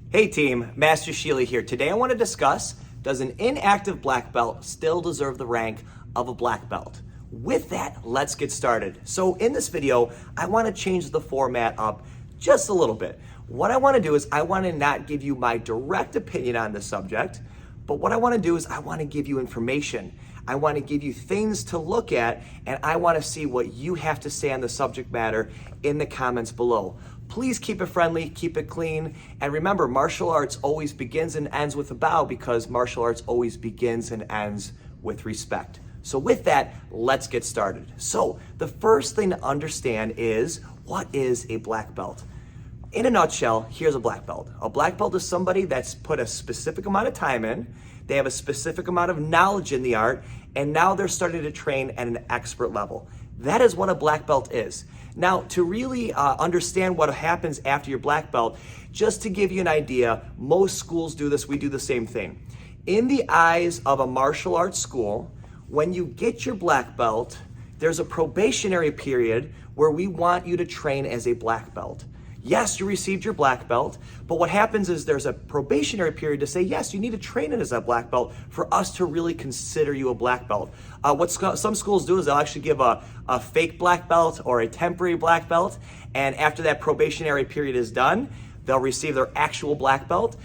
Hey team, Master Sheely here. Today I want to discuss, does an inactive black belt still deserve the rank of a black belt? With that, let's get started. So in this video, I want to change the format up just a little bit. What I want to do is I want to not give you my direct opinion on the subject, but what I want to do is I want to give you information. I want to give you things to look at, and I want to see what you have to say on the subject matter in the comments below. Please keep it friendly, keep it clean, and remember, martial arts always begins and ends with a bow because martial arts always begins and ends with respect. So with that, let's get started. So the first thing to understand is, what is a black belt? In a nutshell, here's a black belt. A black belt is somebody that's put a specific amount of time in, they have a specific amount of knowledge in the art, and now they're starting to train at an expert level. That is what a black belt is. Now, to really understand what happens after your black belt, just to give you an idea, most schools do this, we do the same thing. In the eyes of a martial arts school, when you get your black belt, there's a probationary period where we want you to train as a black belt. Yes, you received your black belt, but what happens is there's a probationary period to say, yes, you need to train it as a black belt for us to really consider you a black belt. What some schools do is they'll actually give a fake black belt or a temporary black belt, and after that probationary period is done, they'll receive their actual black belt.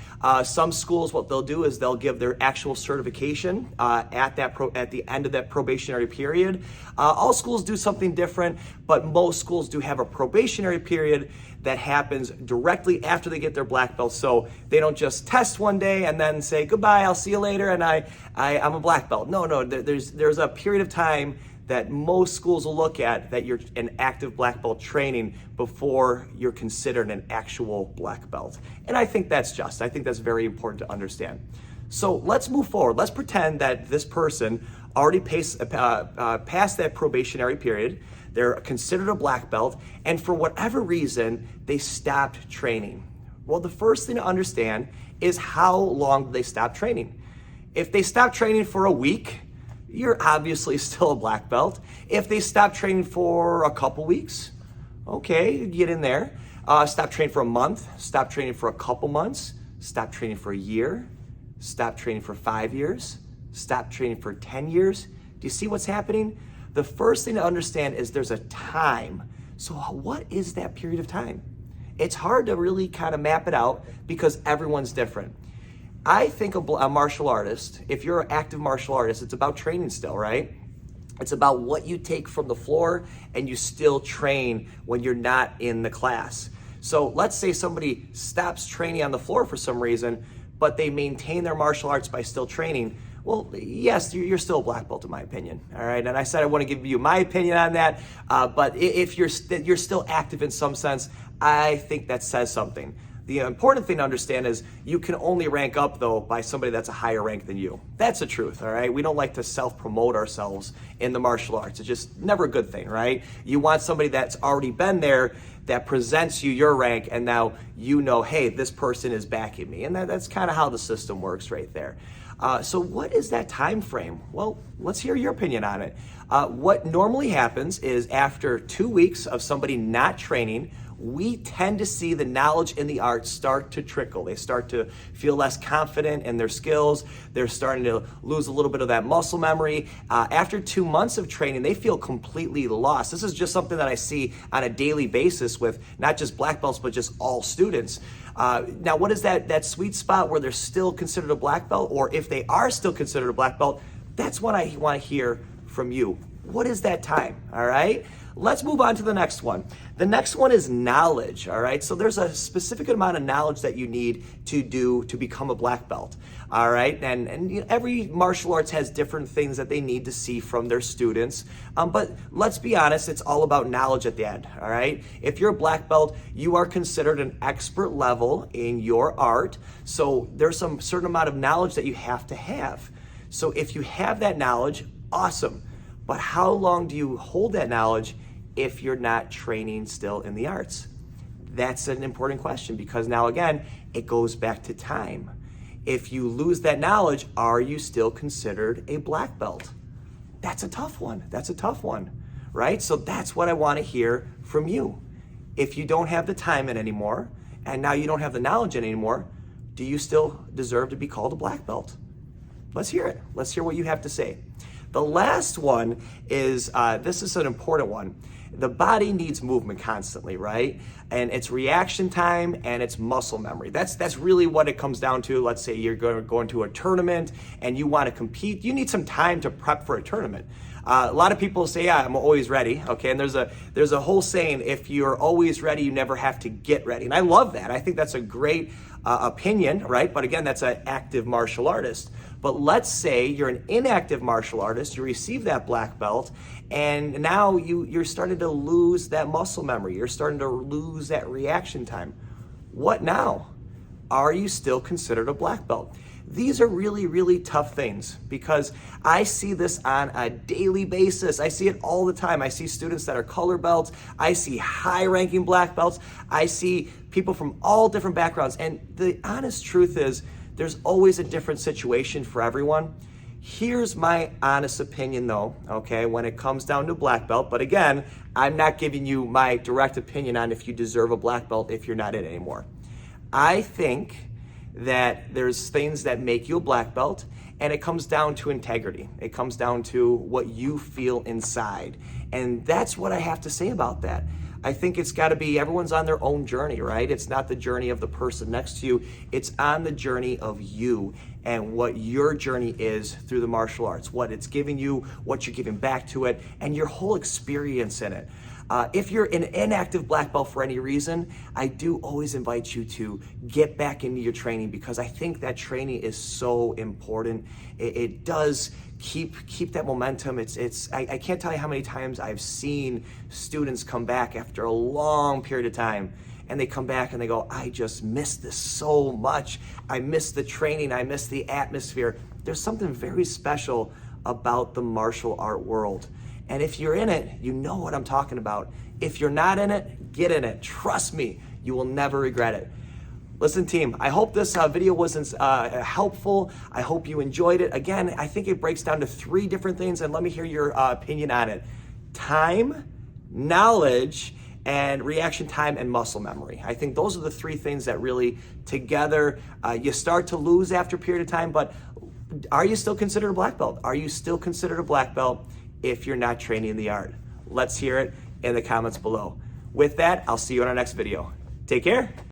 Some schools, what they'll do is they'll give their actual certification at the end of that probationary period. All schools do something different, but most schools do have a probationary period that happens directly after they get their black belt. So they don't just test one day and then say, goodbye, I'll see you later, and I'm a black belt. No, there's a period of time that most schools will look at that you're an active black belt training before you're considered an actual black belt. And I think that's just. I think that's very important to understand. So let's move forward. Let's pretend that this person already passed that probationary period. They're considered a black belt, and for whatever reason, they stopped training. Well, the first thing to understand is how long did they stop training? If they stopped training for a week, you're obviously still a black belt. If they stop training for a couple weeks, okay, get in there. Stop training for a month, stop training for a couple months, stop training for a year, stop training for 5 years, stop training for 10 years. Do you see what's happening? The first thing to understand is there's a time. So what is that period of time? It's hard to really kind of map it out because everyone's different. I think a martial artist, if you're an active martial artist, it's about training still, right? It's about what you take from the floor and you still train when you're not in the class. So let's say somebody stops training on the floor for some reason, but they maintain their martial arts by still training. Well, yes, you're still a black belt in my opinion, all right? And I said I want to give you my opinion on that, but if you're still active in some sense, I think that says something. The important thing to understand is you can only rank up, though, by somebody that's a higher rank than you. That's the truth, all right? We don't like to self-promote ourselves in the martial arts. It's just never a good thing, right? You want somebody that's already been there that presents you your rank, and now you know, hey, this person is backing me. And that's kind of how the system works right there. So what is that time frame? Well, let's hear your opinion on it. What normally happens is after 2 weeks of somebody not training, we tend to see the knowledge in the art start to trickle. They start to feel less confident in their skills. They're starting to lose a little bit of that muscle memory. After 2 months of training, they feel completely lost. This is just something that I see on a daily basis with not just black belts, but just all students. Now, what is that sweet spot where they're still considered a black belt? Or if they are still considered a black belt, that's what I want to hear from you. What is that time, all right? Let's move on to the next one. The next one is knowledge, all right? So there's a specific amount of knowledge that you need to become a black belt, all right? And you know, every martial arts has different things that they need to see from their students, but let's be honest, it's all about knowledge at the end, all right? If you're a black belt, you are considered an expert level in your art, so there's some certain amount of knowledge that you have to have. So if you have that knowledge, awesome. But how long do you hold that knowledge if you're not training still in the arts? That's an important question because now again, it goes back to time. If you lose that knowledge, are you still considered a black belt? That's a tough one. That's a tough one, right? So that's what I want to hear from you. If you don't have the time in anymore, and now you don't have the knowledge in anymore, do you still deserve to be called a black belt? Let's hear it. Let's hear what you have to say. The last one is, this is an important one. The body needs movement constantly, right? And it's reaction time and it's muscle memory. That's really what it comes down to. Let's say you're going to a tournament and you want to compete. You need some time to prep for a tournament. A lot of people say, yeah, I'm always ready, okay? And there's a whole saying, if you're always ready, you never have to get ready. And I love that. I think that's a great opinion, right? But again, that's an active martial artist. But let's say you're an inactive martial artist, you receive that black belt, and now you're starting to lose that muscle memory. You're starting to lose that reaction time. What now? Are you still considered a black belt? These are really, really tough things because I see this on a daily basis. I see it all the time. I see students that are color belts. I see high-ranking black belts. I see people from all different backgrounds. And the honest truth is, there's always a different situation for everyone. Here's my honest opinion though, okay, when it comes down to black belt. But again, I'm not giving you my direct opinion on if you deserve a black belt if you're not in it anymore. I think that there's things that make you a black belt, and it comes down to integrity. It comes down to what you feel inside. And that's what I have to say about that. I think it's got to be, everyone's on their own journey, right? It's not the journey of the person next to you. It's on the journey of you and what your journey is through the martial arts, what it's giving you, what you're giving back to it, and your whole experience in it. If you're an inactive black belt for any reason, I do always invite you to get back into your training because I think that training is so important. It does keep that momentum. I can't tell you how many times I've seen students come back after a long period of time, and they come back and they go, I just missed this so much. I missed the training. I missed the atmosphere. There's something very special about the martial art world. And if you're in it, you know what I'm talking about. If you're not in it, get in it. Trust me, you will never regret it. Listen, team, I hope this video was helpful. I hope you enjoyed it. Again, I think it breaks down to 3 different things, and let me hear your opinion on it. Time, knowledge, and reaction time and muscle memory. I think those are the 3 things that really together, you start to lose after a period of time, but are you still considered a black belt? Are you still considered a black belt if you're not training the art? Let's hear it in the comments below. With that, I'll see you in our next video. Take care.